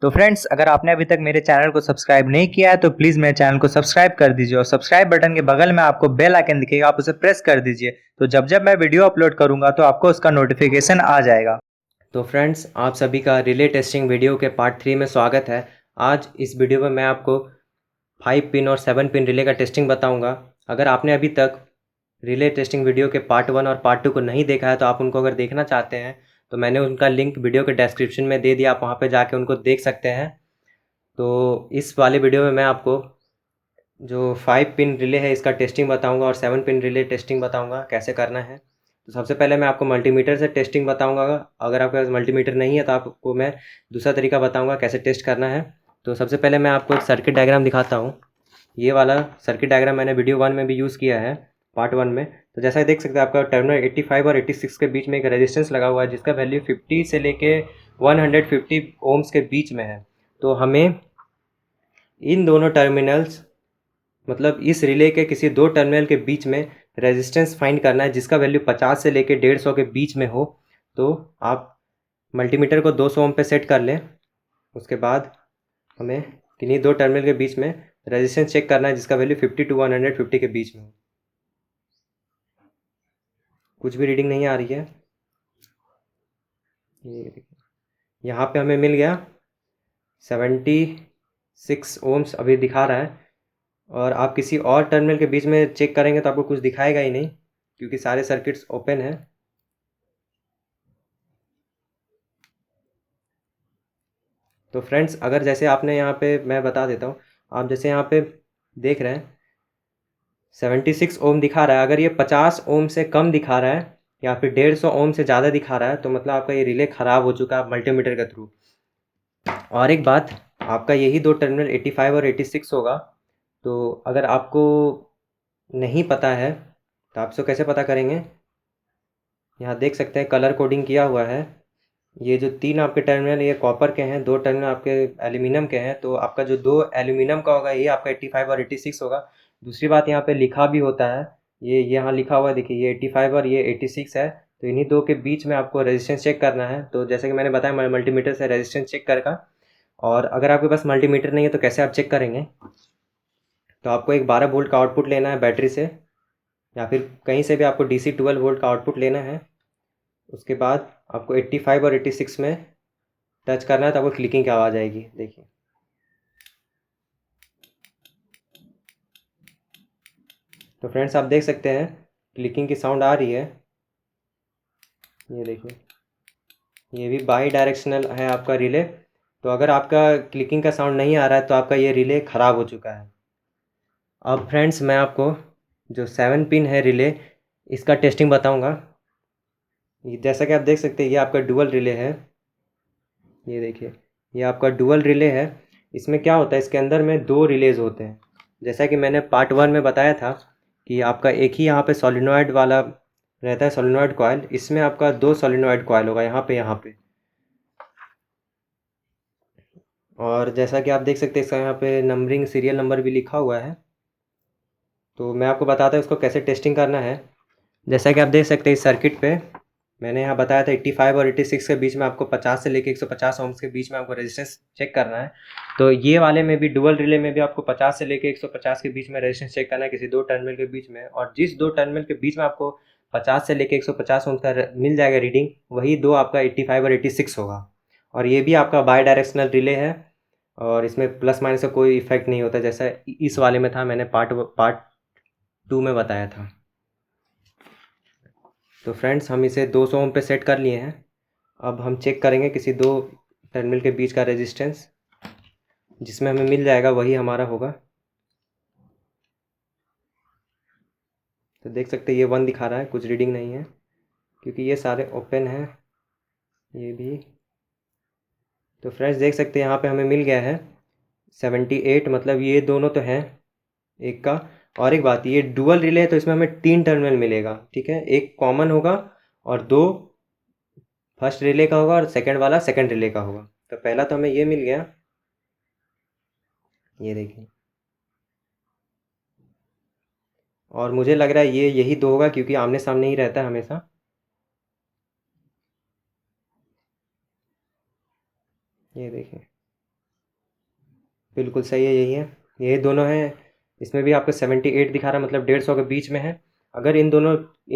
तो फ्रेंड्स, अगर आपने अभी तक मेरे चैनल को सब्सक्राइब नहीं किया है तो प्लीज़ मेरे चैनल को सब्सक्राइब कर दीजिए और सब्सक्राइब बटन के बगल में आपको बेल आइकन दिखेगा, आप उसे प्रेस कर दीजिए। तो जब जब मैं वीडियो अपलोड करूंगा तो आपको उसका नोटिफिकेशन आ जाएगा। तो फ्रेंड्स, आप सभी का रिले टेस्टिंग वीडियो के पार्ट 3 में स्वागत है। आज इस वीडियो में मैं आपको 5 पिन और 7 पिन रिले का टेस्टिंग बताऊंगा। अगर आपने अभी तक रिले टेस्टिंग वीडियो के पार्ट 1 और पार्ट 2 को नहीं देखा है तो आप उनको अगर देखना चाहते हैं तो मैंने उनका लिंक वीडियो के डिस्क्रिप्शन में दे दिया, आप वहाँ पर जाके उनको देख सकते हैं। तो इस वाले वीडियो में मैं आपको जो 5 पिन रिले है इसका टेस्टिंग बताऊंगा और 7 पिन रिले टेस्टिंग बताऊंगा कैसे करना है। तो सबसे पहले मैं आपको मल्टीमीटर से टेस्टिंग बताऊंगा। अगर आपके पास मल्टीमीटर नहीं है तो आपको मैं दूसरा तरीका बताऊंगा कैसे टेस्ट करना है। तो सबसे पहले मैं आपको एक सर्किट डायग्राम दिखाता हूँ। ये वाला सर्किट डायग्राम मैंने वीडियो 1 में भी यूज़ किया है, पार्ट 1 में। तो जैसा देख सकते हैं आपका टर्मिनल 85 और 86 के बीच में एक रेजिस्टेंस लगा हुआ है जिसका वैल्यू 50 से लेके 150 ओम्स के बीच में है। तो हमें इन दोनों टर्मिनल्स मतलब इस रिले के किसी दो टर्मिनल के बीच में रेजिस्टेंस फाइंड करना है जिसका वैल्यू 50 से लेके 150 के बीच में हो। तो आप मल्टीमीटर को 200 ओम पे सेट कर लें। उसके बाद हमें किन्हीं दो टर्मिनल के बीच में रेजिस्टेंस चेक करना है जिसका वैल्यू 50 टू 150 के बीच में हो। कुछ भी रीडिंग नहीं आ रही है। ये देखिए, यहाँ पे हमें मिल गया 76 ओम्स अभी दिखा रहा है। और आप किसी और टर्मिनल के बीच में चेक करेंगे तो आपको कुछ दिखाएगा ही नहीं क्योंकि सारे सर्किट्स ओपन है। तो फ्रेंड्स, अगर जैसे आपने यहाँ पे मैं बता देता हूँ, आप जैसे यहाँ पे देख रहे हैं 76 ओम दिखा रहा है। अगर ये 50 ओम से कम दिखा रहा है या फिर 150 ओम से ज़्यादा दिखा रहा है तो मतलब आपका ये रिले ख़राब हो चुका है मल्टीमीटर के थ्रू। और एक बात, आपका यही दो टर्मिनल 85 और 86 होगा। तो अगर आपको नहीं पता है तो आप इसको कैसे पता करेंगे। यहाँ देख सकते हैं कलर कोडिंग किया हुआ है। ये जो तीन आपके टर्मिनल ये कॉपर के हैं, दो टर्मिनल आपके एल्यूमिनियम के हैं। तो आपका जो दो एल्यूमिनियम का होगा ये आपका 85 और 86 होगा। दूसरी बात, यहाँ पे लिखा भी होता है, ये यहाँ लिखा हुआ है, देखिए ये 85 और ये 86 है। तो इन्हीं दो के बीच में आपको रेजिस्टेंस चेक करना है। तो जैसे कि मैंने बताया मल्टीमीटर से रेजिस्टेंस चेक करेगा। और अगर आपके पास मल्टीमीटर नहीं है तो कैसे आप चेक करेंगे। तो आपको एक 12 वोल्ट का आउटपुट लेना है बैटरी से या फिर कहीं से भी आपको DC 12 वोल्ट का आउटपुट लेना है। उसके बाद आपको 85 और 86 में टच करना है तो आपको क्लिकिंग की आवाज़ आएगी, देखिए। तो फ्रेंड्स, आप देख सकते हैं क्लिकिंग की साउंड आ रही है। ये देखिए, ये भी बाई डायरेक्शनल है आपका रिले। तो अगर आपका क्लिकिंग का साउंड नहीं आ रहा है तो आपका ये रिले ख़राब हो चुका है। अब फ्रेंड्स, मैं आपको जो 7 पिन है रिले इसका टेस्टिंग बताऊंगा। जैसा कि आप देख सकते हैं ये आपका डुअल रिले है। ये देखिए, ये आपका डुअल रिले है। इसमें क्या होता है, इसके अंदर में दो रिलेज होते हैं। जैसा कि मैंने पार्ट 1 में बताया था कि आपका एक ही यहाँ पे सोलिनॉइड वाला रहता है, सोलिनॉइड कॉइल। इसमें आपका दो सोलिनॉइड कॉइल होगा, यहाँ पे यहाँ पे। और जैसा कि आप देख सकते हैं इसका यहाँ पे नंबरिंग सीरियल नंबर भी लिखा हुआ है। तो मैं आपको बताता हूँ इसको कैसे टेस्टिंग करना है। जैसा कि आप देख सकते हैं इस सर्किट पे मैंने यहाँ बताया था 85 और 86 के बीच में आपको 50 से लेके 150 ओम्स के बीच में आपको रेजिस्टेंस चेक करना है। तो ये वाले में भी डुअल रिले में भी आपको 50 से लेके 150 के बीच में रेजिस्टेंस चेक करना है किसी दो टर्मिनल के बीच में। और जिस दो टर्मिनल के बीच में आपको 50 से लेके 150 ओम्स का मिल जाएगा रीडिंग, वही दो आपका 85 और 86 होगा। और ये भी आपका बाई डायरेक्शनल रिले है और इसमें प्लस माइनस का कोई इफेक्ट नहीं होता जैसा इस वाले में था, मैंने पार्ट 2 में बताया था। तो फ्रेंड्स, हम इसे 200 ओम पे सेट कर लिए हैं। अब हम चेक करेंगे किसी दो टर्मिनल के बीच का रेजिस्टेंस, जिसमें हमें मिल जाएगा वही हमारा होगा। तो देख सकते हैं ये 1 दिखा रहा है, कुछ रीडिंग नहीं है क्योंकि ये सारे ओपन हैं, ये भी। तो फ्रेंड्स, देख सकते हैं यहाँ पे हमें मिल गया है 78, मतलब ये दोनों तो हैं एक का। और एक बात, ये डुअल रिले है तो इसमें हमें 3 टर्मिनल मिलेगा, ठीक है। एक कॉमन होगा और दो फर्स्ट रिले का होगा और सेकंड वाला सेकंड रिले का होगा। तो पहला तो हमें ये मिल गया, ये देखिए। और मुझे लग रहा है ये यही दो होगा क्योंकि आमने सामने ही रहता है हमेशा। ये देखिए, बिल्कुल सही है, यही है, यही दोनों हैं। इसमें भी आपको 78 दिखा रहा है, मतलब 150 के बीच में है। अगर इन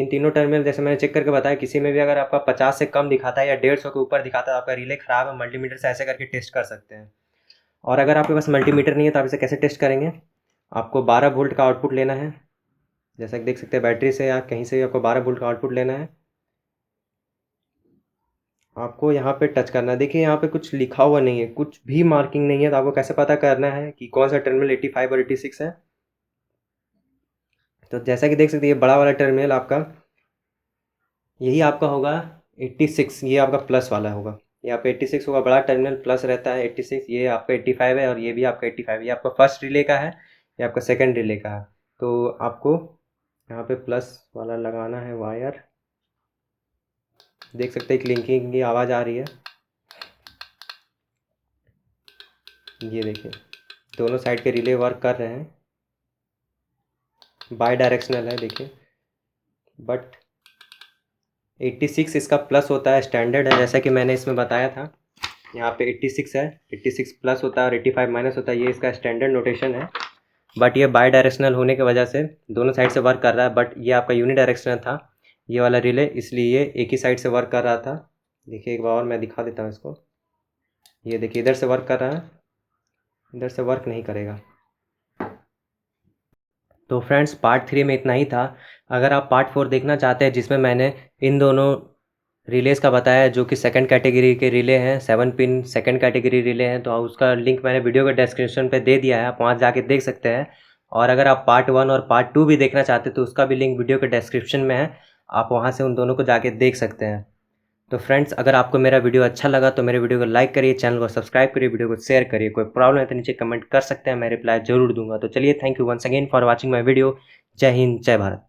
तीनों टर्मिनल जैसे मैंने चेक करके बताया, किसी में भी अगर आपका 50 से कम दिखाता है या 150 के ऊपर दिखाता है, आपका रिले ख़राब है, मल्टीमीटर से ऐसे करके टेस्ट कर सकते हैं। और अगर आपके पास मल्टीमीटर नहीं है तो आप इसे कैसे टेस्ट करेंगे? आपको 12 वोल्ट का आउटपुट लेना है, जैसा कि देख सकते हैं बैटरी से या कहीं से भी आपको 12 वोल्ट का आउटपुट लेना है। आपको यहाँ पे टच करना है। देखिए यहाँ पे कुछ लिखा हुआ नहीं है, कुछ भी मार्किंग नहीं है, तो आपको कैसे पता करना है कि कौन सा टर्मिनल 85 और 86 है? तो जैसा कि देख सकते हैं ये बड़ा वाला टर्मिनल आपका, यही आपका होगा 86, ये आपका प्लस वाला होगा, ये आपका 86 होगा, बड़ा टर्मिनल प्लस रहता है 86, ये आपका 85 है और ये भी आपका 85, ये आपका फर्स्ट रिले का है, ये आपका सेकंड रिले का है। तो आपको यहाँ पे प्लस वाला लगाना है वायर। देख सकते हैं क्लिंकिंग की आवाज़ आ रही है, ये देखिए दोनों साइड के रिले वर्क कर रहे हैं, बाई डायरेक्शनल है देखिए। बट 86 इसका प्लस होता है, स्टैंडर्ड है, जैसा कि मैंने इसमें बताया था। यहाँ पे 86 है, 86 प्लस होता है और 85 माइनस होता है, ये इसका स्टैंडर्ड नोटेशन है। बट ये बाई डायरेक्शनल होने की वजह से दोनों साइड से वर्क कर रहा है, बट ये आपका यूनी डायरेक्शनल था ये वाला रिले, इसलिए ये एक ही साइड से वर्क कर रहा था। देखिए एक बार और मैं दिखा देता हूँ इसको, ये देखिए इधर से वर्क कर रहा है, इधर से वर्क नहीं करेगा। तो फ्रेंड्स पार्ट 3 में इतना ही था। अगर आप पार्ट 4 देखना चाहते हैं जिसमें मैंने इन दोनों रिलेज़ का बताया है, जो कि सेकंड कैटेगरी के रिले हैं, 7 पिन सेकंड कैटेगरी रिले हैं, तो उसका लिंक मैंने वीडियो के डिस्क्रिप्शन पे दे दिया है, आप वहाँ जाके देख सकते हैं। और अगर आप पार्ट 1 और पार्ट 2 भी देखना चाहते हैं तो उसका भी लिंक वीडियो के डिस्क्रिप्शन में है, आप वहाँ से उन दोनों को जाके देख सकते हैं। तो फ्रेंड्स अगर आपको मेरा वीडियो अच्छा लगा तो मेरे वीडियो को लाइक करिए, चैनल को सब्सक्राइब करिए, वीडियो को शेयर करिए। कोई प्रॉब्लम है तो नीचे कमेंट कर सकते हैं, मैं रिप्लाई जरूर दूंगा। तो चलिए, thank you once again for watching my video. Jai Hind, जय भारत।